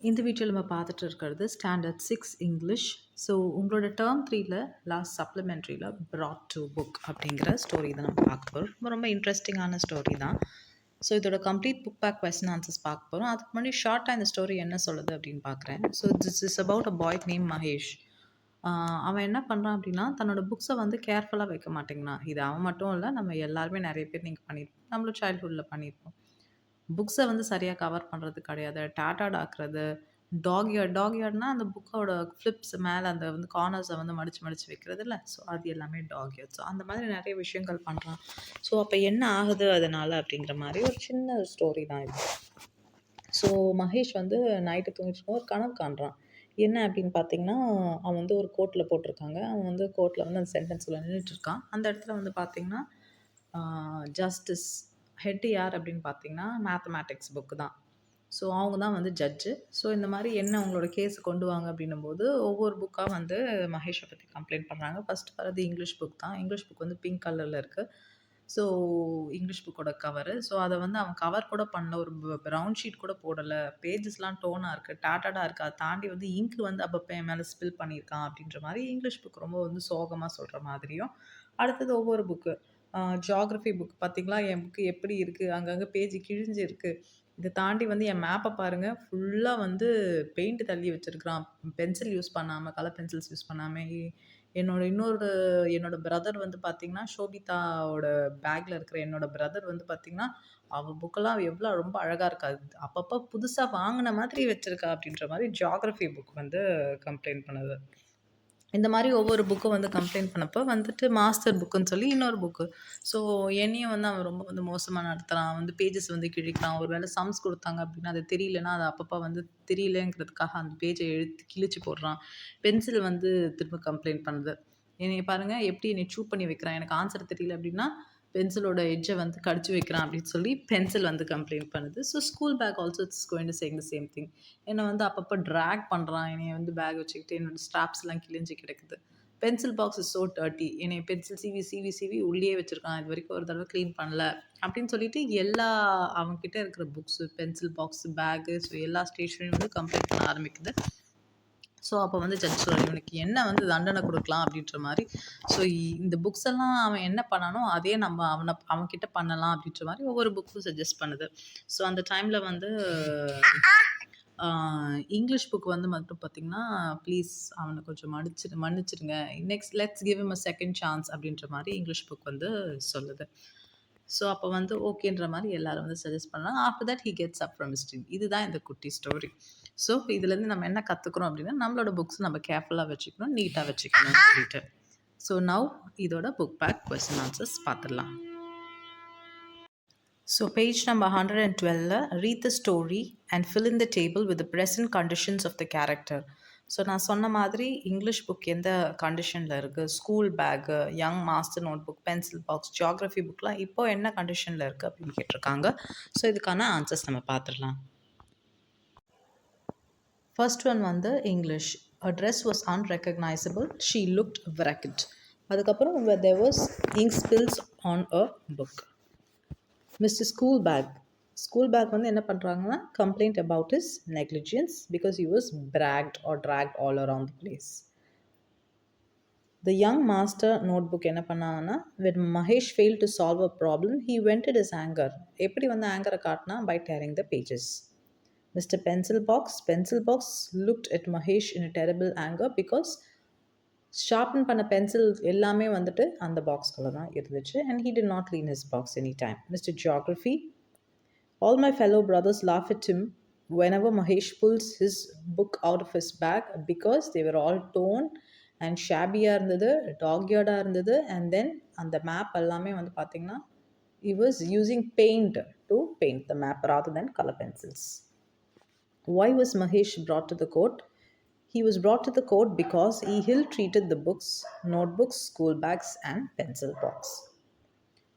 இந்த வீடியோல நம்ம பார்த்துட்டு இருக்கிறது ஸ்டாண்டர்ட் 6 இங்கிலீஷ். ஸோ உங்களோட டேர்ம் 3ல லாஸ்ட் சப்ளிமெண்ட்ரியில் brought to புக் அப்படிங்கிற ஸ்டோரி தான் நம்ம பார்க்க போகிறோம். ரொம்ப ரொம்ப இன்ட்ரெஸ்டிங்கான ஸ்டோரி தான். ஸோ இதோட complete book back question answers பார்க்க போகிறோம். அதுக்கு முன்னாடி ஷார்ட்டாக இந்த ஸ்டோரி என்ன சொல்லுது அப்படின்னு பார்க்குறேன். So this is about a boy name Mahesh. அவன் என்ன பண்ணுறான் அப்படின்னா தன்னோட புக்ஸை வந்து கேர்ஃபுல்லாக வைக்க மாட்டேங்கிறான். இது அவன் மட்டும் இல்லை, நம்ம எல்லாருமே நிறைய பேர் நீங்கள் பண்ணியிருப்போம், நம்மளும் சைல்ட்ஹுட்டில் பண்ணியிருப்போம். புக்ஸை வந்து சரியா கவர் பண்றது கிடையாது. டாட்டாட் ஆக்குறது, டாக் இயர்ட்னா அந்த புக்கோட ஃபிளிப்ஸ் மேல அந்த வந்து கார்னர்ஸ வந்து மடிச்சு மடிச்சு வைக்கிறதுல்ல. ஸோ அது எல்லாமே டாக் இயர்ட். ஸோ அந்த மாதிரி நெறைய விஷயங்கள் பண்றான். ஸோ அப்ப என்ன ஆகுது அதனால அப்படிங்கிற மாரி ஒரு சின்ன ஸ்டோரி தான் இது. ஸோ மகேஷ் வந்து நைட்டு தூங்கிட்டு இருக்கும்போது ஒரு கனவு காண்றான். என்ன அப்படின்னு பார்த்தீங்கன்னா, அவன் வந்து ஒரு கோர்ட்ல போட்டிருக்காங்க. அவன் வந்து கோர்ட்ல வந்து அந்த சென்டென்ஸ்ல நின்னுட்டு இருக்கான். அந்த இடத்துல வந்து பார்த்தீங்கன்னா, ஆ ஜஸ்டிஸ் ஹெட் யார் அப்படின்னு பார்த்தீங்கன்னா, மேத்தமேட்டிக்ஸ் புக் தான். ஸோ அவங்க தான் வந்து ஜட்ஜு. ஸோ இந்த மாரி என்ன உங்களோட கேஸ் கொண்டு வாங்க அப்படின்னும்போது, ஒவ்வொரு புக்கா வந்து மகேஷ பத்தி கம்ப்ளைண்ட் பண்றாங்க. ஃபர்ஸ்ட் வர்றது இங்கிலீஷ் புக் தான். இங்கிலீஷ் புக் வந்து பிங்க் கலர்ல இருக்கு. ஸோ இங்கிலீஷ் புக்கோட கவரு. ஸோ அத வந்து அவன் கவர் கூட பண்ணல. ஒரு ப்ரவுன் ஷீட் கூட போடல. பேஜஸ்லாம் டோனா இருக்கு. டாட்டடா இருக்கு. அத தாண்டி வந்து இங்க் வந்து அப்பப்ப என் மேல ஸ்பில் பண்ணியிருக்கான் அப்படின்ற மாரி இங்கிலீஷ் புக் ரொம்ப வந்து சோகமா சொல்ற மாதிரியும். அடுத்தது ஒவ்வொரு புக்கு. ஜியாகிரஃபி புக் பார்த்தீங்களா, என் புக்கு எப்படி இருக்கு? அங்கங்க பேஜ் கிழிஞ்சு இருக்கு. இத தாண்டி வந்து என் மேப்ப பாருங்க. ஃபுல்லா வந்து பெயிண்ட் தள்ளி வச்சிருக்கிறான். பென்சில் யூஸ் பண்ணாம, கலர் பென்சில்ஸ் யூஸ் பண்ணாம. என்னோட பிரதர் வந்து பார்த்தீங்கன்னா, ஷோபிதாவோட பேக்ல இருக்கிற என்னோட பிரதர் வந்து பார்த்தீங்கன்னா, அவ புக்கெல்லாம் எவ்வளோ ரொம்ப அழகா இருக்கா. அப்பப்ப புதுசா வாங்குன மாதிரி வச்சிருக்கா அப்படின்ற மாரி ஜியாகிரஃபி புக் வந்து கம்ப்ளைண்ட் பண்ணுது. இந்த மாரி ஒவ்வொரு புக்கும் வந்து கம்ப்ளைண்ட் பண்ணப்போ வந்துட்டு மாஸ்டர் புக்குன்னு சொல்லி இன்னொரு புக்கு. ஸோ என்னையும் வந்து அவன் ரொம்ப வந்து மோசமா நடத்துறான். வந்து பேஜஸ் வந்து கிழிக்கிறான். ஒரு வேள சம்ஸ் குடுத்தாங்க அப்டின்னா, அது தெரியலன்னா, அத அப்பப்ப வந்து தெரியலங்கிறதுக்காக அந்த பேஜ இழுத்து கிழிச்சு போடுறான். பென்சில் வந்து திரும்ப கம்ப்ளைண்ட் பண்ணுது. என்னைய பாருங்க எப்படி என்னைய சூட் பண்ணி வைக்கிறான். எனக்கு ஆன்சர் தெரியல அப்டின்னா, பென்சிலோட எட்ஜ வந்து கடிச்சு வைக்கிறான் அப்டின்னு சொல்லி பென்சில் வந்து கம்ப்ளைண்ட் பண்ணுது. So school bag also it's going to saying the same thing. என்ன வந்து அப்பப்ப டிராக் பண்றான். என்னைய வந்து பேக் வச்சுக்கிட்டு என்னோட ஸ்ட்ராப்ஸ்லாம் கிழிஞ்சு கிடக்குது. Pencil box is so dirty. என்னைய பென்சில் சீவி, சீவி, சீவி உள்ளேயே வச்சிருக்கான். இதுவரைக்கும் ஒரு தடவ கிளீன் பண்ணல. அப்படின்னு சொல்லிட்டு எல்லா அவன்கிட்ட இருக்கிற books, pencil box, bag, so எல்லா ஸ்டேஷனரியும் வந்து கம்ப்ளைண்ட் பண்ண ஆரம்பிக்குது. ஸோ அப்போ வந்து ஜட்ஜ் சொல்றாரு, இவனுக்கு என்ன வந்து தண்டனை குடுக்கலாம் அப்படின்ற மாரி. ஸோ இந்த புக்ஸ் எல்லாம் அவன் என்ன பண்ணானோ, அதே நம்ம அவன்கிட்ட பண்ணலாம் அப்படின்ற மாரி ஒவ்வொரு புக்கும் சஜெஸ்ட் பண்ணுது. ஸோ அந்த டைம்ல வந்து ஆ இங்கிலீஷ் புக் வந்து மட்டும் பார்த்தீங்கன்னா, ப்ளீஸ் அவன கொஞ்சம் மன்னிச்சிடுங்க. Let's give him a second chance அப்படின்ற மாரி இங்கிலீஷ் புக் வந்து சொல்லுது. ஸோ அப்போ வந்து ஓகேன்ற மாரி எல்லாரும் வந்து சஜெஸ்ட் பண்ணாங்க. After that he gets up from his dream. இதுதான் இந்த குட்டி ஸ்டோரி. ஸோ இதுலேருந்து நம்ம என்ன கத்துக்கிறோம் அப்படின்னா, நம்மளோட புக்ஸ் நம்ம கேர்ஃபுல்லா வச்சுக்கணும், நீட்டா வச்சுக்கணும்னு சொல்லிட்டு. ஸோ நவ் இதோட புக் பேக் கொஸ்டின் ஆன்சர்ஸ் பார்த்துடலாம். So page number 112, read the story and fill in the table with the present conditions of the character. So நான் சொன்ன மாதிரி இங்கிலீஷ் புக் எந்த கண்டிஷனில் இருக்குது, school bag, young master notebook, pencil box, geography புக்லாம் இப்போ என்ன கண்டிஷனில் இருக்குது அப்படின்னு கேட்டிருக்காங்க. ஸோ இதுக்கான ஆன்சர்ஸ் நம்ம பார்த்துடலாம். ஃபர்ஸ்ட் ஒன் வந்து English. Her dress was unrecognizable. She looked vacant. அதுக்கப்புறம் there was ink spills on a book. Mister school bag. School bag வந்து என்ன பண்ணுறாங்கன்னா, complaint about his negligence because he was bragged or dragged all around the place. The young master notebook என்ன பண்ணாங்கன்னா, when Mahesh failed to solve a problem, he vented his anger. எப்படி வந்து ஆங்கரை காட்டினா, by tearing the pages. Mister pencil box looked at Mahesh in a terrible anger because sharpen பண்ண pencil எல்லாமே வந்துட்டு அந்த பாக்ஸ்குள்ளே தான் இருந்துச்சு. And he did not clean his box anytime. Mister geography, all my fellow brothers laugh at him whenever Mahesh pulls his book out of his bag because they were all torn and shabby-ஆ இருந்தது, டாக்-eared-ஆ இருந்தது. And then அந்த map எல்லாமே வந்து பார்த்தீங்கன்னா, he was using paint to paint the map rather than color pencils. Why was Mahesh brought to the court? He was brought to the court because he ill-treated the books, notebooks, school bags, and pencil box.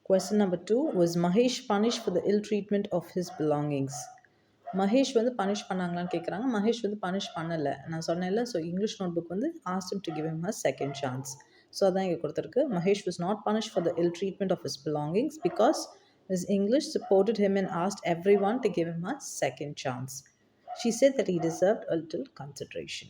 Question number 2. Was Mahesh punished for the ill-treatment of his belongings? Mahesh வந்து punish பண்ணாங்களான்னு கேட்குறாங்க. மகேஷ் வந்து punish பண்ணலை. நான் சொன்னேன்ல, so English note book வந்து asked him to give him a second chance. So அதான் இங்கே கொடுத்துருக்கு. Mahesh was not punished for the ill-treatment of his belongings because his English supported him and asked everyone to give him a second chance. She said that he deserved a little consideration.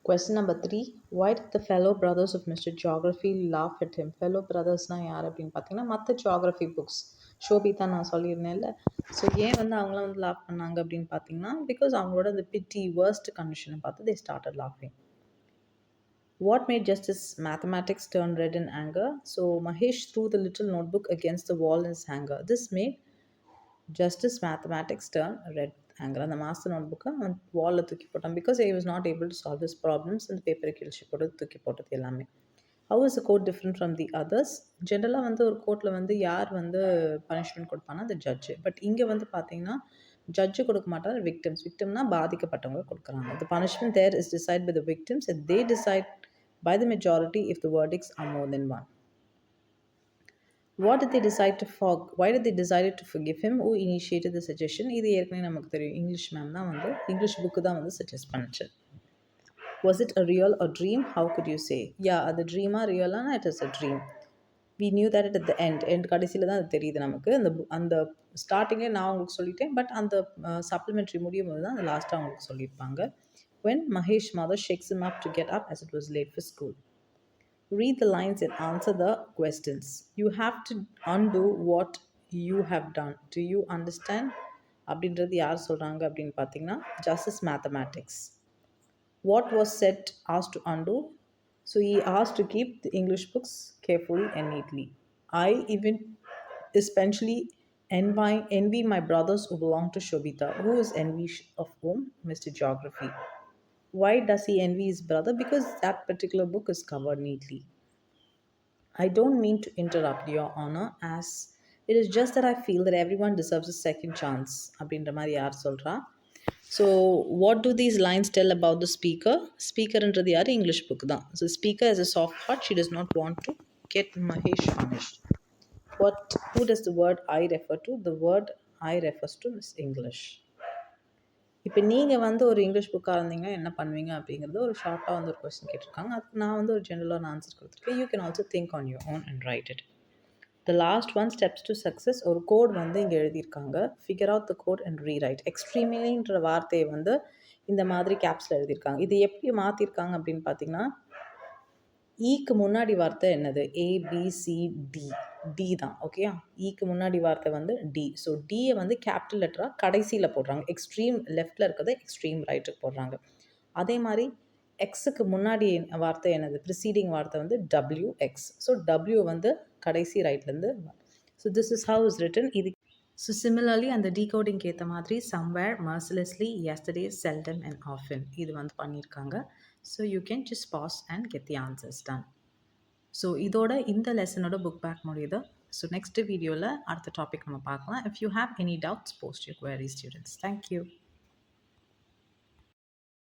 Question number 3. Why did the fellow brothers of Mr. Geography laugh at him? Fellow brothersனால் யார் அப்படின்னு பார்த்தீங்கன்னா மற்ற geography books Sobhita நான் சொல்லியிருந்தேன்ல. So ஏன் வந்து அவங்களாம் வந்து laugh பண்ணாங்க அப்படின்னு பார்த்தீங்கன்னா பிகாஸ் அவங்களோட அந்த பிட்டி வேர்ஸ்ட் கண்டிஷனை பார்த்து தே ஸ்டார்டட் லாஃபிங். What made Justice Mathematics turn red in anger? So Mahesh threw the little notebook against the wall in his anger. This made Justice Mathematics turn red anger. அந்த master நோட்புக்கை அவன் வாலில் தூக்கி போட்டான் because I was not able to solve this problems. அந்த பேப்பரை கிழிச்சு போட்டு தூக்கி போட்டது எல்லாமே. How is a court different from the others? ஜென்ரலாக வந்து ஒரு கோர்ட்டில் வந்து யார் வந்து பனிஷ்மெண்ட் கொடுப்பானா அந்த ஜட்ஜு. பட் இங்கே வந்து பார்த்தீங்கன்னா ஜட்ஜு கொடுக்க மாட்டார், விக்டிம்ஸ். விக்டிம்னா பாதிக்கப்பட்டவங்க கொடுக்குறாங்க. The punishment there is decide by the victims and they decide by the majority if the verdicts are more than one. What did they decide to why did they decide to forgive him? Who initiated the suggestion? இது ஏற்கனவே நமக்கு தெரியும். English ma'am தான் வந்து English book தான் வந்து suggest பண்ணுச்சு. Was it a real or dream? How could you say? Yeah, அது ட்ரீமா ரியலானா it is a dream. We knew that at the end கடைசியில் தான் அது தெரியுது நமக்கு. அந்த ஸ்டார்டிங்கே நான் உங்களுக்கு சொல்லிட்டேன், பட் அந்த சப்ளிமெண்ட்ரி முடியும் போது தான் அந்த லாஸ்ட்டாக அவங்களுக்கு சொல்லியிருப்பாங்க. When Mahesh's mother shakes him up to get up as it was late for school. Read the lines and answer the questions. You have to undo what you have done. Do you understand? அப்படின்றது யார் சொல்கிறாங்க அப்படின்னு பார்த்தீங்கன்னா justice mathematics. What was said asked to undo? So he asked to keep the English books carefully and neatly. I even especially envy my brothers who belong to Shobita. Who is envy of whom? Mr. Geography. Why does he envy his brother? Because that particular book is covered neatly. I don't mean to interrupt, Your Honor, as it is just that I feel that everyone deserves a second chance. அப்படின்ற மாதிரி யார் சொல்கிறா? So what do these lines tell about the speaker? ஸ்பீக்கர்ன்றது யார்? English book தான். So speaker is a soft heart. She does not want to get Mahesh punished. Who does the word I refer to? The word I refers to Miss English. இப்போ நீங்கள் வந்து ஒரு English புக்காக இருந்தீங்கன்னா என்ன பண்ணுவீங்க அப்படிங்கிறது ஒரு ஷார்ட்டாக வந்து ஒரு கொஸ்டின் கேட்டிருக்காங்க. அதுக்கு நான் வந்து ஒரு ஜென்ரலான ஆன்சர் கொடுத்துருக்கேன். You can also think on your own and write it. The last one steps to success. ஒரு கோட் வந்து இங்கே எழுதியிருக்காங்க. Figure out the quote and rewrite. எக்ஸ்ட்ரீம்லின்ற வார்த்தையை வந்து இந்த மாதிரி கேப்ஸில் எழுதியிருக்காங்க. இது எப்படி மாற்றிருக்காங்க அப்படின்னு பார்த்தீங்கன்னா ஈக்கு முன்னாடி வார்த்தை என்னது? ABCD. டி தான். ஓகேயா? ஈக்கு முன்னாடி வார்த்தை வந்து டி. ஸோ டியை வந்து கேபிட்டல் லெட்டராக கடைசியில் போடுறாங்க. எக்ஸ்ட்ரீம் லெஃப்டில் இருக்கிறத எக்ஸ்ட்ரீம் ரைட்டுக்கு போடுறாங்க. அதே மாதிரி எக்ஸுக்கு முன்னாடி வார்த்தை என்னது? ப்ரிசீடிங் வார்த்தை வந்து WX. ஸோ W வந்து கடைசி ரைட்லேருந்து. So this is how is written. இது ஸோ சிமிலர்லி அந்த டீகோடிங்க்கு ஏற்ற மாதிரி somewhere, mercilessly, yesterday, seldom and often இது வந்து பண்ணியிருக்காங்க. So you can just pass and get the answers done. So இதோட இந்த லெசனோட புக் பேக் முடியுது. ஸோ நெக்ஸ்ட் வீடியோவில் அடுத்த டாபிக் நம்ம பார்க்கலாம். If you have any doubts post your query students. Thank you.